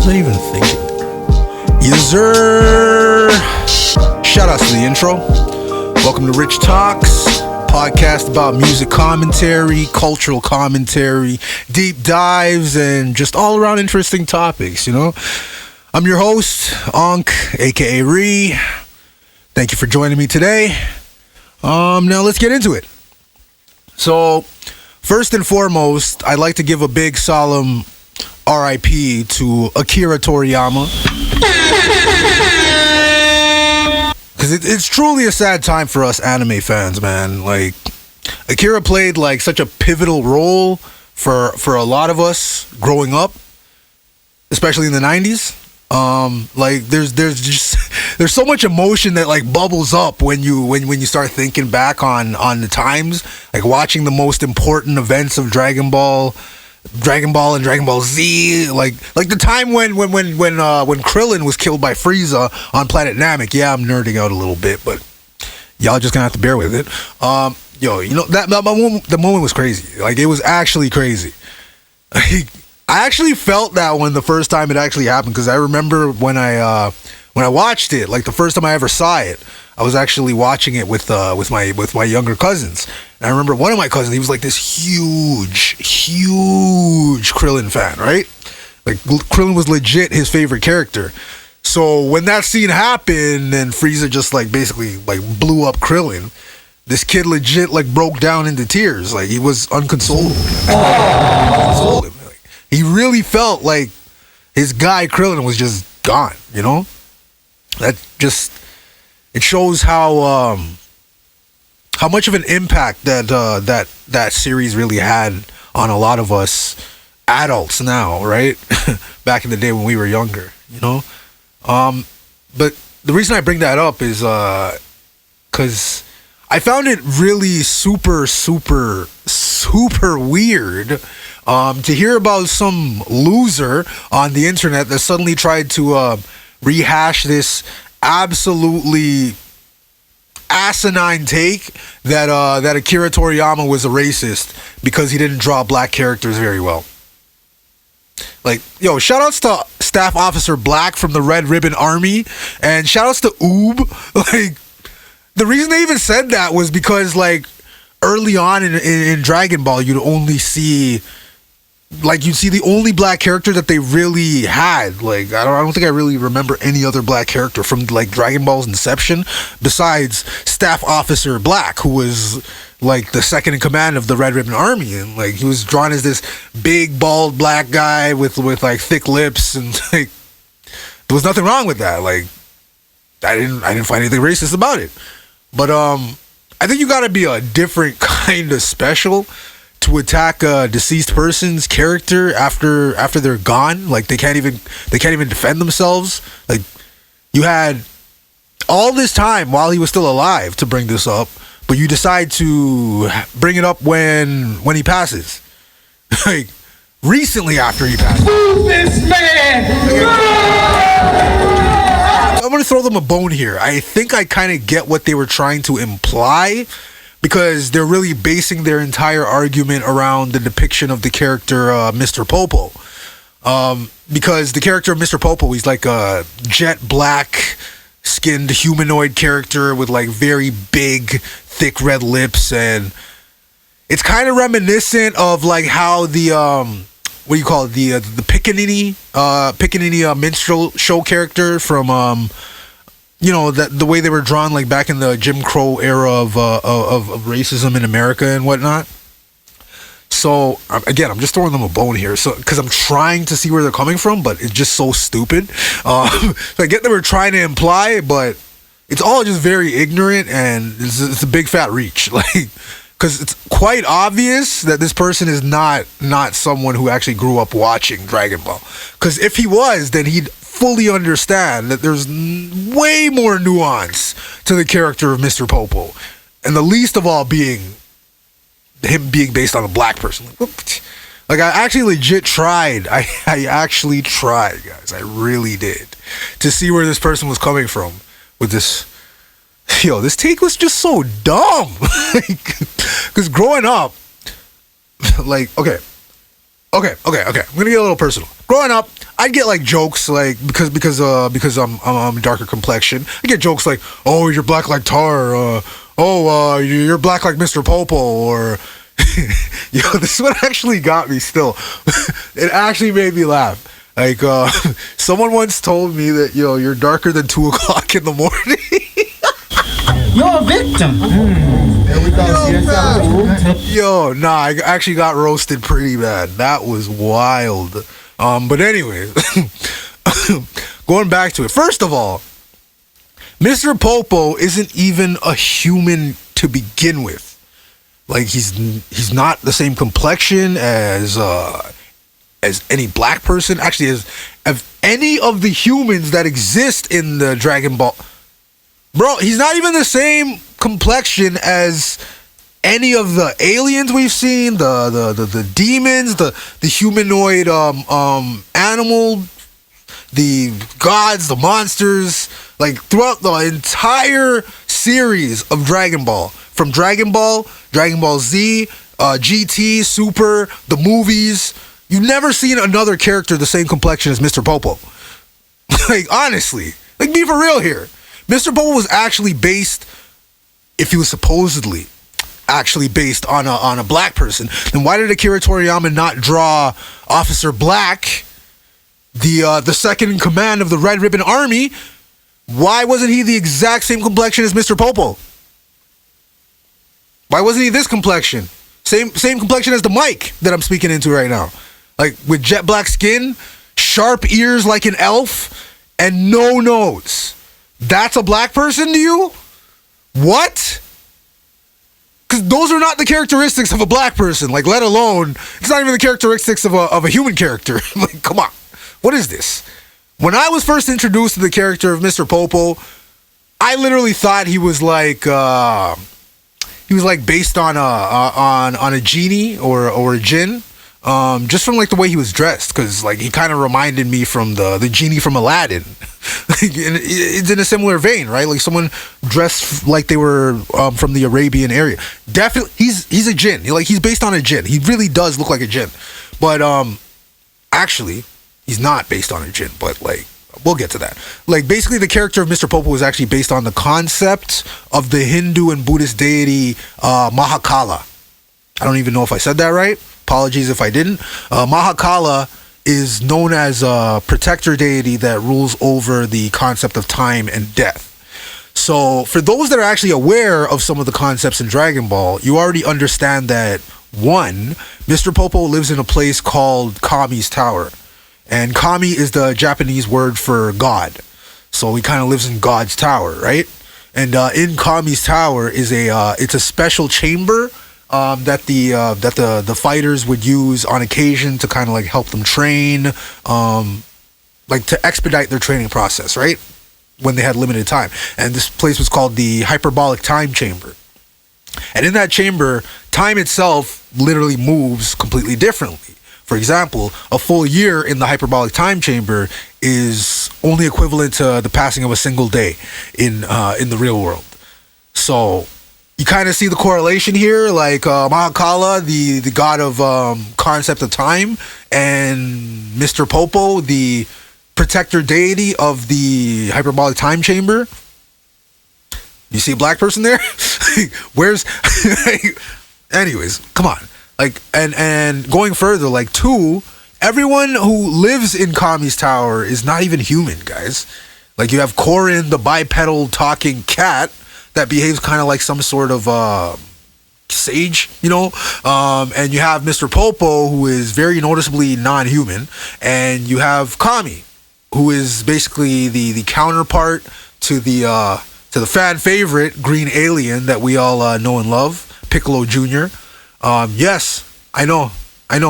was I even thinking? Yes, sir. Shout out to the intro. Welcome to Rich Talks, podcast about music commentary, cultural commentary, deep dives, and just all around interesting topics, you know? I'm your host, Ankh, aka Ree. Thank you for joining me today. Now let's get into it. So, first and foremost, I'd like to give a big solemn RIP to Akira Toriyama. Because it's truly a sad time for us anime fans, man. Like, Akira played like such a pivotal role for a lot of us growing up, especially in the 90s. Like there's so much emotion that like bubbles up when you start thinking back on the times, like watching the most important events of Dragon Ball and Dragon Ball Z, like the time when Krillin was killed by Frieza on planet Namek. Yeah, I'm nerding out a little bit, but y'all just gonna have to bear with it. You know that the moment was crazy. Like, it was actually crazy. I actually felt that one the first time it actually happened, because I remember when I watched it, like the first time I ever saw it, I was actually watching it with my younger cousins. And I remember one of my cousins, he was like this huge Krillin fan, right? Like, Krillin was legit his favorite character. So when that scene happened and Frieza just like basically like blew up Krillin, this kid legit like broke down into tears. Like, he was unconsolable. He really felt like his guy Krillin was just gone, you know? It shows how much of an impact that series really had on a lot of us adults now, right? Back in the day when we were younger, you know? But the reason I bring that up is because I found it really super weird to hear about some loser on the internet that suddenly tried to rehash this absolutely asinine take that Akira Toriyama was a racist because he didn't draw black characters very well. Like, yo, shout outs to Staff Officer Black from the Red Ribbon Army, and shout outs to Oob. Like, the reason they even said that was because, like, early on in Dragon Ball, you'd see the only black character that they really had. Like, I don't think I really remember any other black character from like Dragon Ball's inception besides Staff Officer Black, who was like the second in command of the Red Ribbon Army, and like he was drawn as this big bald black guy with like thick lips, and like there was nothing wrong with that. Like, I didn't find anything racist about it. But I think you got to be a different kind of special to attack a deceased person's character after they're gone. Like, they can't even defend themselves. Like, you had all this time while he was still alive to bring this up, but you decide to bring it up when he passes. Like, recently after he passes. Move this man! I'm gonna throw them a bone here. I think I kind of get what they were trying to imply, because they're really basing their entire argument around the depiction of the character Mr. Popo. Because the character of Mr. Popo, he's like a jet black skinned humanoid character with like very big, thick red lips, and it's kind of reminiscent of like how the what do you call it, the Pickaninny minstrel show character from you know, that the way they were drawn like back in the Jim Crow era of racism in America and whatnot. So again, I'm just throwing them a bone here, so because I'm trying to see where they're coming from, but it's just so stupid. So I get they were trying to imply, but it's all just very ignorant, and it's a big fat reach. Like, because it's quite obvious that this person is not someone who actually grew up watching Dragon Ball. Because if he was, then he'd fully understand that there's way more nuance to the character of Mr. Popo, and the least of all being him being based on a black person. Like, I actually legit tried. I actually tried, guys. I really did, to see where this person was coming from with this. Yo, this take was just so dumb. Because growing up, like, okay, I'm gonna get a little personal. Growing up, I'd get like jokes like because I'm darker complexion. I get jokes like, oh, you're black like Tar, you're black like Mr. Popo, or yo, this is what actually got me. Still, it actually made me laugh. Like someone once told me that you're darker than 2 o'clock in the morning. You're a victim. There we go. Yo, nah, I actually got roasted pretty bad. That was wild. But anyways, going back to it. First of all, Mr. Popo isn't even a human to begin with. Like he's not the same complexion as any black person. Actually, as any of the humans that exist in the Dragon Ball. Bro, he's not even the same complexion as any of the aliens we've seen, the demons, the humanoid animal, the gods, the monsters. Like throughout the entire series of Dragon Ball, from Dragon Ball, Dragon Ball Z, GT, Super, the movies, you've never seen another character the same complexion as Mr. Popo. Like honestly, like be for real here. Mr. Popo was actually based, if he was supposedly actually based on a black person, then why did Akira Toriyama not draw Officer Black, the second in command of the Red Ribbon Army? Why wasn't he the exact same complexion as Mr. Popo? Why wasn't he this complexion? Same complexion as the mic that I'm speaking into right now. Like with jet black skin, sharp ears like an elf, and no nose. That's a black person to you? What? Because those are not the characteristics of a black person. Like, let alone, it's not even the characteristics of a human character. Like, come on. What is this? When I was first introduced to the character of Mr. Popo, I literally thought he was like based on a genie or a djinn. Just from like the way he was dressed, because like he kind of reminded me from the genie from Aladdin. It's in a similar vein, right? Like someone dressed like they were from the Arabian area. Definitely, he's a jinn. He's based on a jinn. He really does look like a jinn, but actually, he's not based on a jinn. But like, we'll get to that. Like basically, the character of Mr. Popo was actually based on the concept of the Hindu and Buddhist deity Mahakala. I don't even know if I said that right. Apologies if I didn't. Mahakala is known as a protector deity that rules over the concept of time and death. So for those that are actually aware of some of the concepts in Dragon Ball, you already understand that, one, Mr. Popo lives in a place called Kami's Tower. And Kami is the Japanese word for God. So he kind of lives in God's tower, right? And in Kami's Tower is it's a special chamber that the fighters would use on occasion to kind of like help them train, like to expedite their training process, right? When they had limited time. And this place was called the Hyperbolic Time Chamber. And in that chamber, time itself literally moves completely differently. For example, a full year in the Hyperbolic Time Chamber is only equivalent to the passing of a single day in the real world. So you kind of see the correlation here, like Mahakala, the god of concept of time, and Mr. Popo, the protector deity of the Hyperbolic Time Chamber. You see a black person there? Where's... Anyways, come on. Like, and going further, like, two, everyone who lives in Kami's Tower is not even human, guys. Like, you have Korin, the bipedal talking cat that behaves kind of like some sort of sage, you know? And you have Mr. Popo, who is very noticeably non-human. And you have Kami, who is basically the counterpart to the fan favorite green alien that we all know and love, Piccolo Jr. Yes, I know,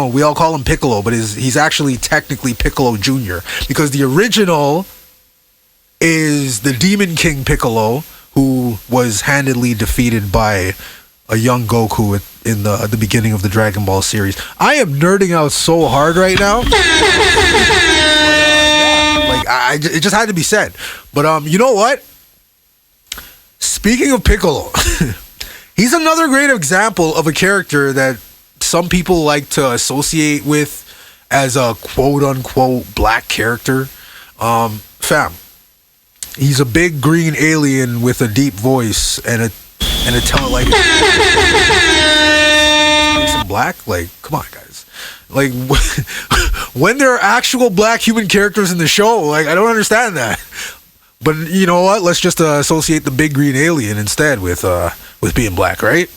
we all call him Piccolo, but he's actually technically Piccolo Jr. because the original is the Demon King Piccolo, who was handedly defeated by a young Goku at the beginning of the Dragon Ball series. I am nerding out so hard right now. It just had to be said. But you know what? Speaking of Piccolo, he's another great example of a character that some people like to associate with as a quote unquote black character. Fam, he's a big green alien with a deep voice and a tell it like makes him black. Like, come on, guys. Like, when there are actual black human characters in the show, like, I don't understand that. But you know what? Let's just associate the big green alien instead with being black, right?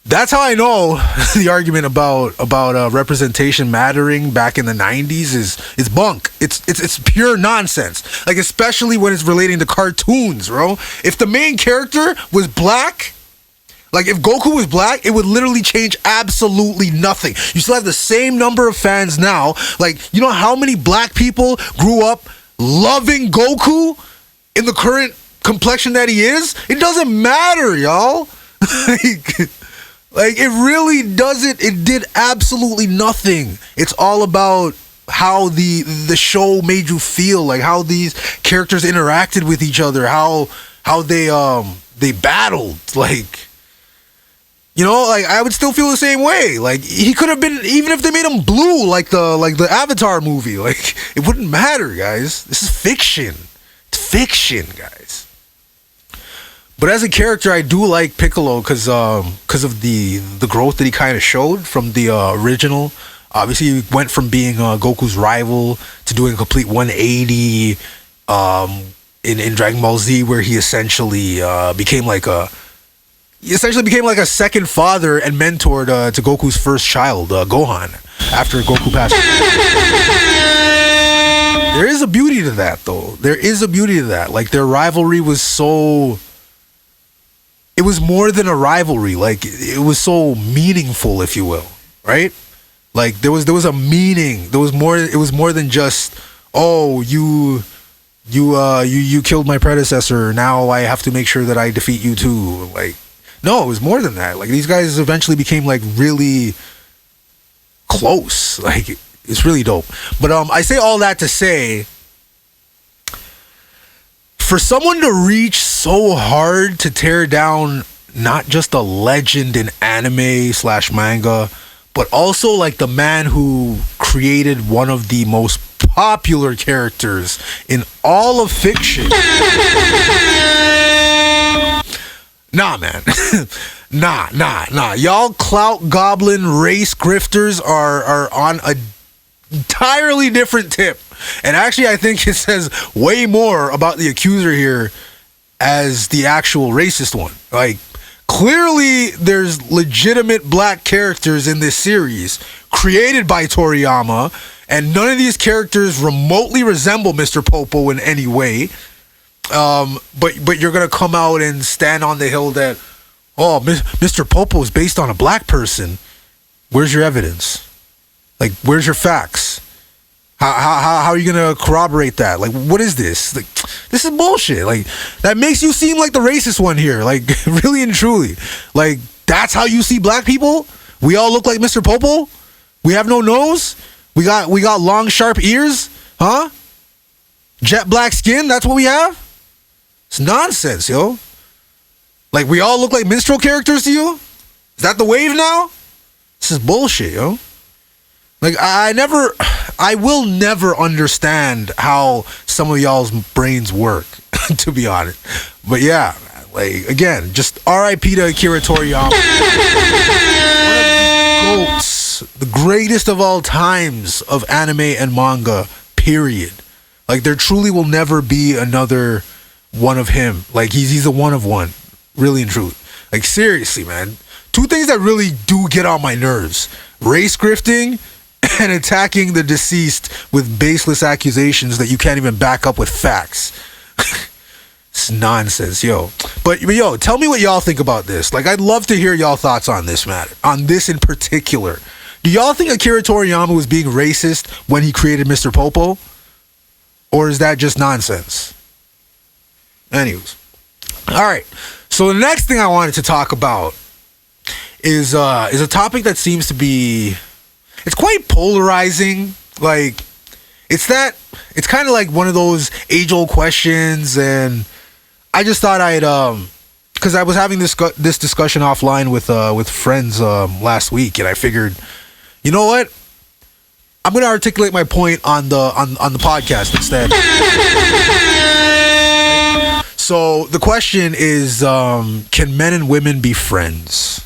That's how I know the argument about representation mattering back in the 90s is bunk. It's pure nonsense. Like, especially when it's relating to cartoons, bro. If the main character was black, like if Goku was black, it would literally change absolutely nothing. You still have the same number of fans now. Like, you know how many black people grew up loving Goku in the current complexion that he is? It doesn't matter, y'all. Like, it really doesn't. It did absolutely nothing. It's all about how the show made you feel, like how these characters interacted with each other, how they battled. Like, you know, like I would still feel the same way. Like, he could have been, even if they made him blue, like the Avatar movie. Like, it wouldn't matter, guys. This is fiction. It's fiction, guys. But as a character, I do like Piccolo because of the growth that he kind of showed from the original. Obviously, he went from being Goku's rival to doing a complete 180 in Dragon Ball Z, where he essentially became like a second father and mentor to Goku's first child, Gohan, after Goku passed. There is a beauty to that, though. There is a beauty to that. Like, their rivalry was so... It was more than a rivalry. Like, it was so meaningful, if you will, right? Like, there was a meaning. There was more. It was more than just, oh, you killed my predecessor. Now I have to make sure that I defeat you too. Like, no, it was more than that. Like, these guys eventually became like really close. Like, it's really dope. But I say all that to say, for someone to reach so hard to tear down not just a legend in anime / manga, but also like the man who created one of the most popular characters in all of fiction. Nah, man. Nah. Y'all clout goblin race grifters are on a entirely different tip. And actually, I think it says way more about the accuser here as the actual racist one. Like, clearly there's legitimate black characters in this series created by Toriyama, and none of these characters remotely resemble Mr. Popo in any way. But you're gonna come out and stand on the hill that, oh, Mr. Popo is based on a black person. Where's your evidence? Like, where's your facts? How are you gonna corroborate that? Like, what is this? Like, this is bullshit. Like, that makes you seem like the racist one here. Like, really and truly. Like, that's how you see black people? We all look like Mr. Popo? We have no nose? We got long, sharp ears? Huh? Jet black skin? That's what we have? It's nonsense, yo. Like, we all look like minstrel characters to you? Is that the wave now? This is bullshit, yo. Like, I will never understand how some of y'all's brains work, to be honest. But yeah, like, again, just R.I.P. to Akira Toriyama. One of the GOATs, the greatest of all times of anime and manga, period. Like, there truly will never be another one of him. Like, he's a one of one, really and truly. Like, seriously, man. Two things that really do get on my nerves: race grifting and attacking the deceased with baseless accusations that you can't even back up with facts. It's nonsense, yo. But yo, tell me what y'all think about this. Like, I'd love to hear y'all thoughts on this matter, on this in particular. Do y'all think Akira Toriyama was being racist when he created Mr. Popo? Or is that just nonsense? Anyways. Alright. So the next thing I wanted to talk about is a topic that seems to be... It's quite polarizing. Like, it's kind of like one of those age-old questions, and I just thought I'd because I was having this discussion offline with friends last week, and I figured, you know what? I'm gonna articulate my point on the podcast instead. So the question is, can men and women be friends?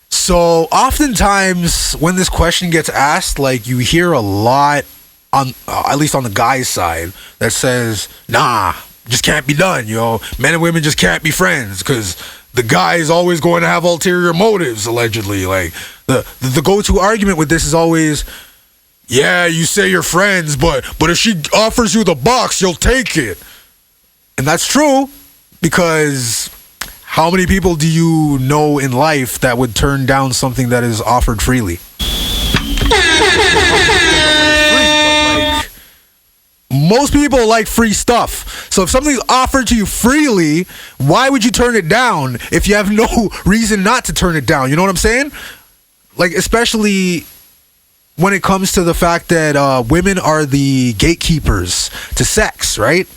So oftentimes when this question gets asked, like you hear a lot on, at least on the guy's side, that says, nah, just can't be done, men and women just can't be friends because the guy is always going to have ulterior motives, allegedly. Like the go-to argument with this is always, yeah, you say you're friends, but if she offers you the box, you'll take it. And that's true, because how many people do you know in life that would turn down something that is offered freely? Most people like free stuff. So if something's offered to you freely, why would you turn it down if you have no reason not to turn it down? You know what I'm saying? Like, especially when it comes to the fact that women are the gatekeepers to sex, right?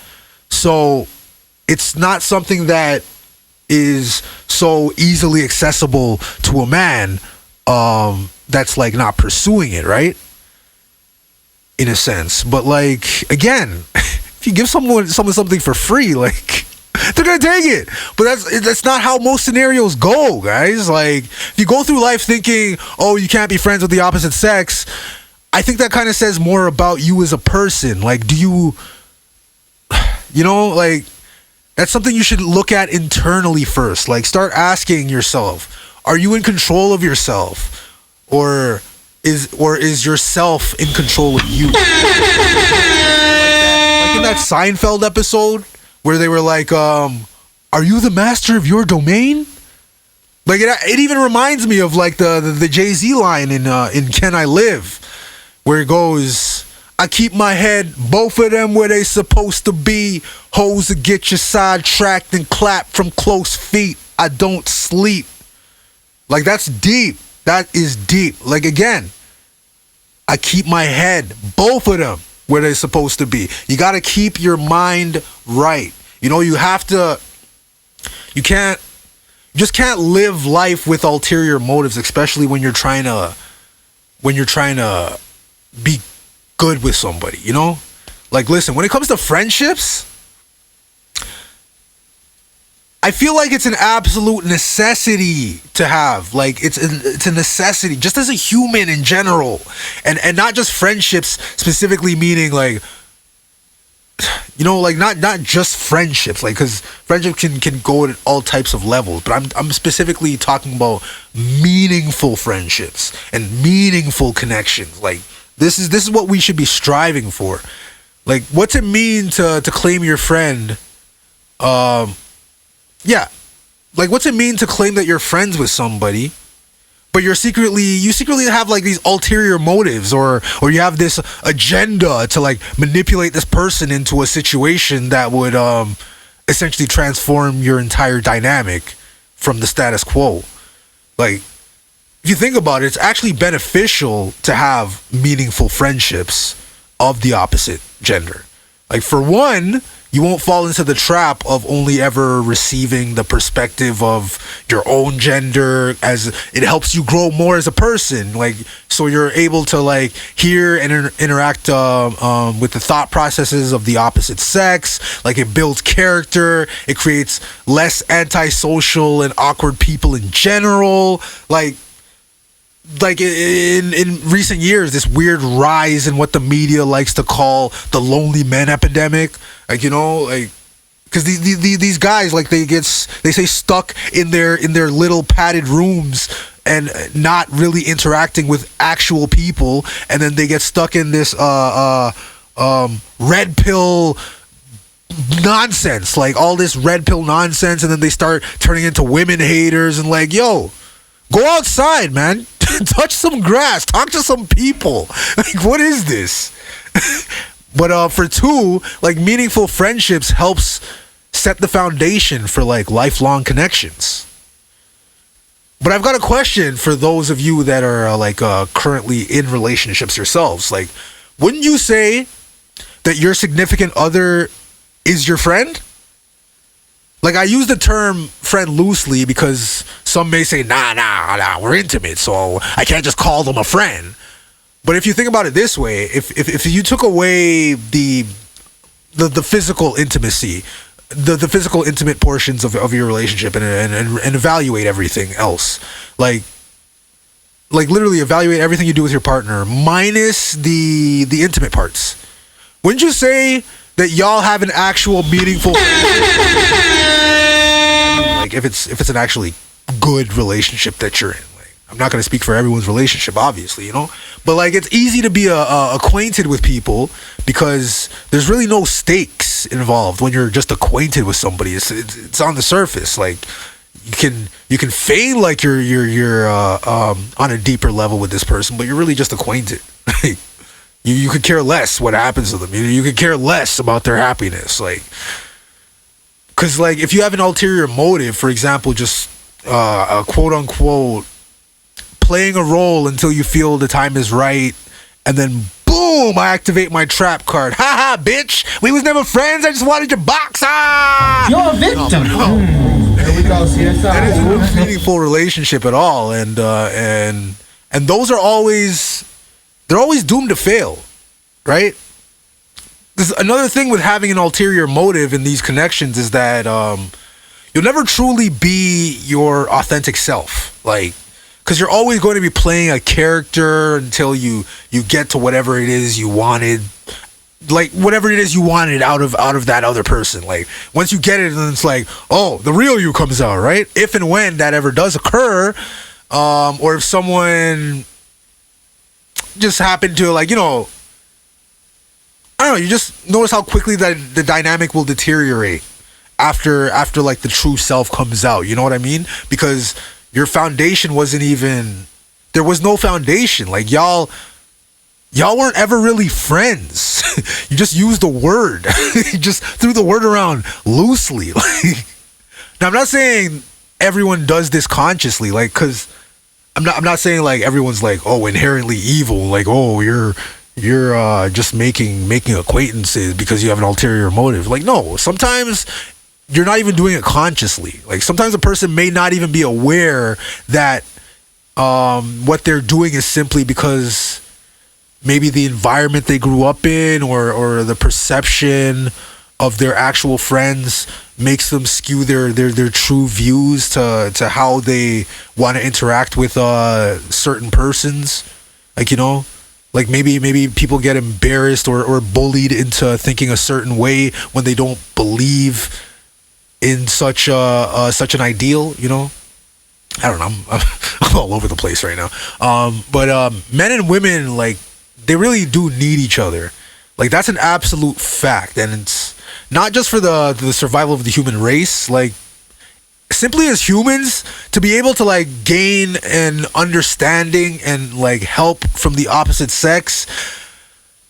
So it's not something that is so easily accessible to a man that's like not pursuing it, right? In a sense. But like, again, if you give someone something for free, like, they're gonna take it. But that's not how most scenarios go, guys. Like, if you go through life thinking, oh, you can't be friends with the opposite sex, I think that kind of says more about you as a person. Like, do you like, that's something you should look at internally first. Like, start asking yourself, are you in control of yourself? Or is yourself in control of you? Like in that Seinfeld episode where they were like, are you the master of your domain? Like, it even reminds me of like the Jay-Z line in Can I Live, where it goes, I keep my head, both of them where they supposed to be. Hoes to get you sidetracked and clap from close feet. I don't sleep. Like, that's deep. That is deep. Like, again, I keep my head, both of them, where they're supposed to be. You got to keep your mind right. You have to, you just can't live life with ulterior motives, especially when you're trying to be good with somebody, Like, listen, when it comes to friendships, I feel like it's an absolute necessity to have. Like, it's a necessity, just as a human in general, and not just friendships specifically, meaning like, like not just friendships, like, because friendship can go at all types of levels, but I'm specifically talking about meaningful friendships and meaningful connections. Like, this is what we should be striving for. Like, what's it mean to claim your friend? Yeah, like, what's it mean to claim that you're friends with somebody, but you secretly have like these ulterior motives, or you have this agenda to like manipulate this person into a situation that would essentially transform your entire dynamic from the status quo. Like, if you think about it, it's actually beneficial to have meaningful friendships of the opposite gender. Like, for one, you won't fall into the trap of only ever receiving the perspective of your own gender, as it helps you grow more as a person. Like, so you're able to like hear and interact with the thought processes of the opposite sex. Like, it builds character. It creates less antisocial and awkward people in general. Like in recent years, this weird rise in what the media likes to call the lonely men epidemic. Like, like, because these guys, like, they say stuck in their little padded rooms and not really interacting with actual people, and then they get stuck in this red pill nonsense, like all this red pill nonsense, and then they start turning into women haters and like, yo, go outside, man. Touch some grass. Talk to some people. Like, what is this? But for two, like, meaningful friendships helps set the foundation for like lifelong connections. But I've got a question for those of you that are currently in relationships yourselves. Like, wouldn't you say that your significant other is your friend? Like, I use the term friend loosely because some may say, nah, we're intimate, so I can't just call them a friend. But if you think about it this way, if you took away the physical intimacy, the physical intimate portions of your relationship, and evaluate everything else, like literally evaluate everything you do with your partner minus the intimate parts, wouldn't you say that y'all have an actual meaningful like if it's an actually good relationship that you're in? I'm not going to speak for everyone's relationship, obviously, you know? But, like, it's easy to be acquainted with people because there's really no stakes involved when you're just acquainted with somebody. It's on the surface. Like, you can feign like you're on a deeper level with this person, but you're really just acquainted. you could care less what happens to them. You could care less about their happiness. Like, because, like, if you have an ulterior motive, for example, just a quote-unquote playing a role until you feel the time is right, and then boom, I activate my trap card. Ha ha, bitch! We was never friends. I just wanted your box. Ah! You're a victim. There we go. See, that is no meaningful relationship at all, and those are always doomed to fail, right? There's another thing with having an ulterior motive in these connections is that you'll never truly be your authentic self, like. Because you're always going to be playing a character until you get to whatever it is you wanted, like whatever it is you wanted out of that other person. Like once you get it, then it's like, oh, the real you comes out, right? If and when that ever does occur, or if someone just happened to, like, you know, I don't know, you just notice how quickly that the dynamic will deteriorate after like the true self comes out. You know what I mean? Because your foundation wasn't even, there was no foundation. Like y'all weren't ever really friends. You just used the word. You just threw the word around loosely. Like, now I'm not saying everyone does this consciously, like, cause I'm not saying like everyone's like, oh, inherently evil, like, oh, you're just making acquaintances because you have an ulterior motive. Like, no, sometimes you're not even doing it consciously. Like sometimes a person may not even be aware that what they're doing is simply because maybe the environment they grew up in or the perception of their actual friends makes them skew their true views to how they want to interact with certain persons. Like, you know, like maybe people get embarrassed or bullied into thinking a certain way when they don't believe in such an ideal, you know. I don't know. I'm all over the place right now. But men and women, like, they really do need each other. Like, that's an absolute fact, and it's not just for the survival of the human race. Like, simply as humans, to be able to like gain an understanding and like help from the opposite sex,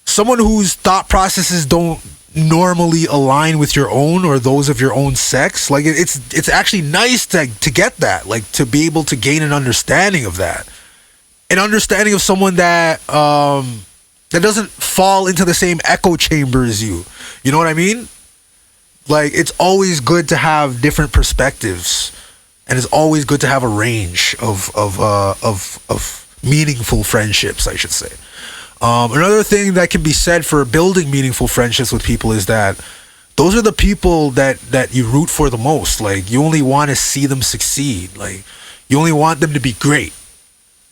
someone whose thought processes don't normally align with your own or those of your own sex, like it's actually nice to get that, like to be able to gain an understanding of that, an understanding of someone that doesn't fall into the same echo chamber as you. You know what I mean? Like, it's always good to have different perspectives, and it's always good to have a range of meaningful friendships, I should say. Another thing that can be said for building meaningful friendships with people is that those are the people that you root for the most. Like, you only want to see them succeed. Like, you only want them to be great.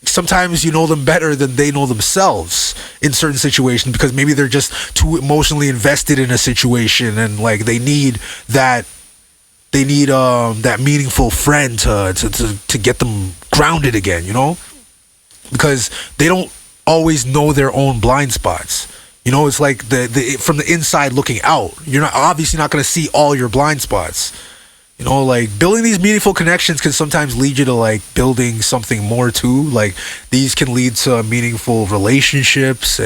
Sometimes you know them better than they know themselves in certain situations, because maybe they're just too emotionally invested in a situation, and like they need that meaningful friend to get them grounded again, you know? Because they don't always know their own blind spots. You know, it's like the from the inside looking out. You're obviously not going to see all your blind spots. You know, like, building these meaningful connections can sometimes lead you to like building something more too. Like, these can lead to meaningful relationships,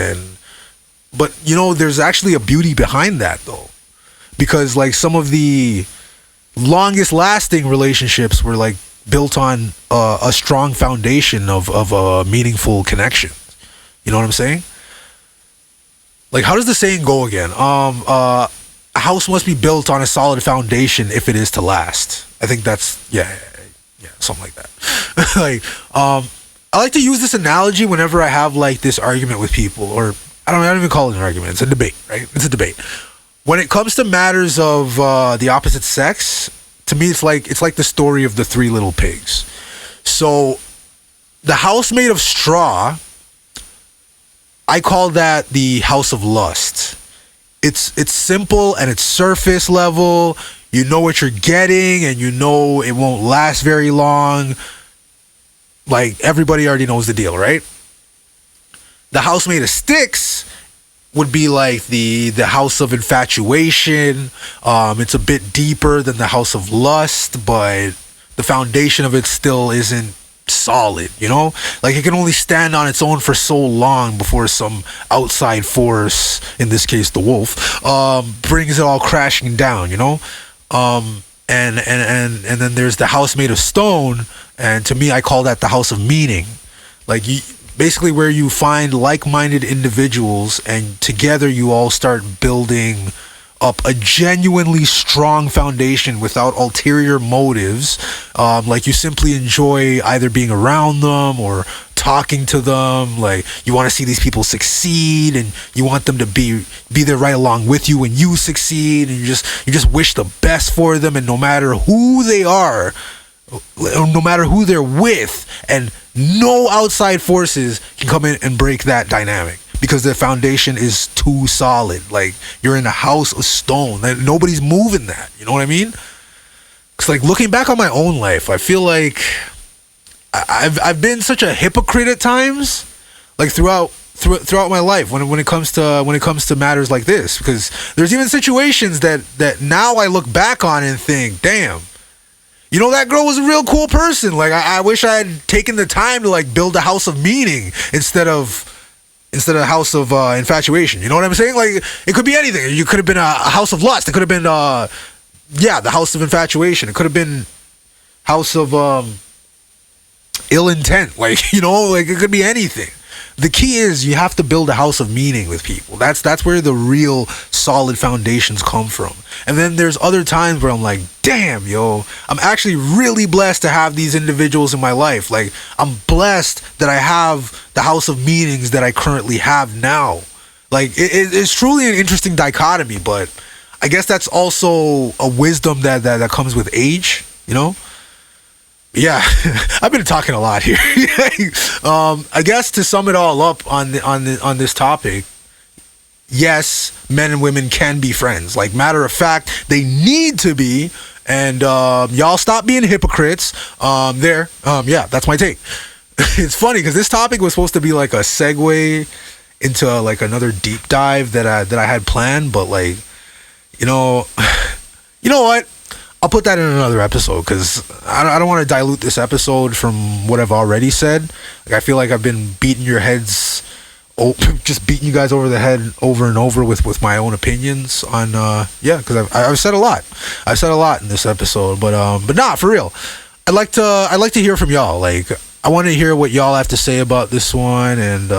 but you know, there's actually a beauty behind that though, because like some of the longest lasting relationships were like built on a strong foundation of a meaningful connection. You know what I'm saying? Like, how does the saying go again? A house must be built on a solid foundation if it is to last. I think that's yeah, something like that. Like, I like to use this analogy whenever I have like this argument with people, or I don't even call it an argument. It's a debate, right? It's a debate. When it comes to matters of the opposite sex, to me, it's like the story of the three little pigs. So, the house made of straw, I call that the house of lust. It's simple and it's surface level. You know what you're getting, and you know it won't last very long. Like, everybody already knows the deal, right? The house made of sticks would be like the house of infatuation. It's a bit deeper than the house of lust, but the foundation of it still isn't solid, you know? Like, it can only stand on its own for so long before some outside force, in this case the wolf, brings it all crashing down, you know? And then there's the house made of stone, and to me I call that the house of meaning. Like, basically where you find like-minded individuals, and together you all start building up a genuinely strong foundation without ulterior motives. Like, you simply enjoy either being around them or talking to them. Like, you want to see these people succeed, and you want them to be there right along with you when you succeed, and you just wish the best for them, and no matter who they are, no matter who they're with, and no outside forces can come in and break that dynamic, because the foundation is too solid. Like, you're in a house of stone. Nobody's moving that. You know what I mean? Because, like, looking back on my own life, I feel like I've been such a hypocrite at times, like throughout my life when it comes to matters like this. Because there's even situations that now I look back on and think, damn, you know, that girl was a real cool person. Like, I wish I had taken the time to, like, build a house of meaning instead of a house of infatuation. You know what I'm saying? Like, it could be anything. You could have been a house of lust. It could have been the house of infatuation. It could have been house of ill intent. Like, you know, like, it could be anything. The key is you have to build a house of meaning with people. That's where the real solid foundations come from. And then there's other times where I'm like, damn, yo, I'm actually really blessed to have these individuals in my life. Like, I'm blessed that I have the house of meanings that I currently have now. Like, it's truly an interesting dichotomy, but I guess that's also a wisdom that comes with age, you know? Yeah, I've been talking a lot here. I guess to sum it all up on this topic, yes, men and women can be friends. Like, matter of fact, they need to be. And y'all stop being hypocrites. Yeah, that's my take. It's funny because this topic was supposed to be like a segue into like another deep dive that I had planned, but like, you know what? I'll put that in another episode because I don't want to dilute this episode from what I've already said. Like, I feel like I've been beating your heads, just beating you guys over the head over and over with my own opinions on because I've said a lot. I've said a lot in this episode, but nah, for real. I'd like to hear from y'all. Like, I want to hear what y'all have to say about this one, and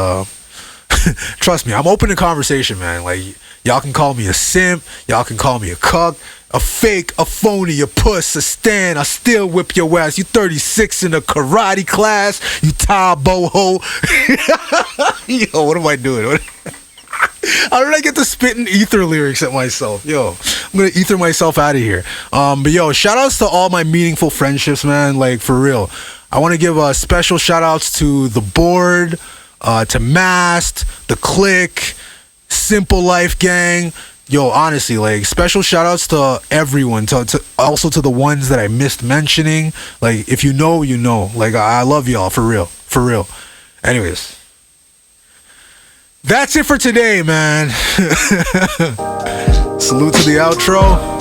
trust me, I'm open to conversation, man. Like, y'all can call me a simp, y'all can call me a cuck, a fake, a phony, a puss, a stan. I still whip your ass. You 36 in a karate class. You tie boho. Yo, what am I doing? How did I get to spitting ether lyrics at myself? Yo, I'm gonna ether myself out of here. But yo, shout outs to all my meaningful friendships, man. Like, for real. I want to give special shout outs to the board, to Mast, the Click, Simple Life Gang. Yo, honestly, like, special shout outs to everyone, to also to the ones that I missed mentioning. Like, if you know, you know. Like, I love y'all, for real. Anyways, that's it for today, man. Salute to the outro.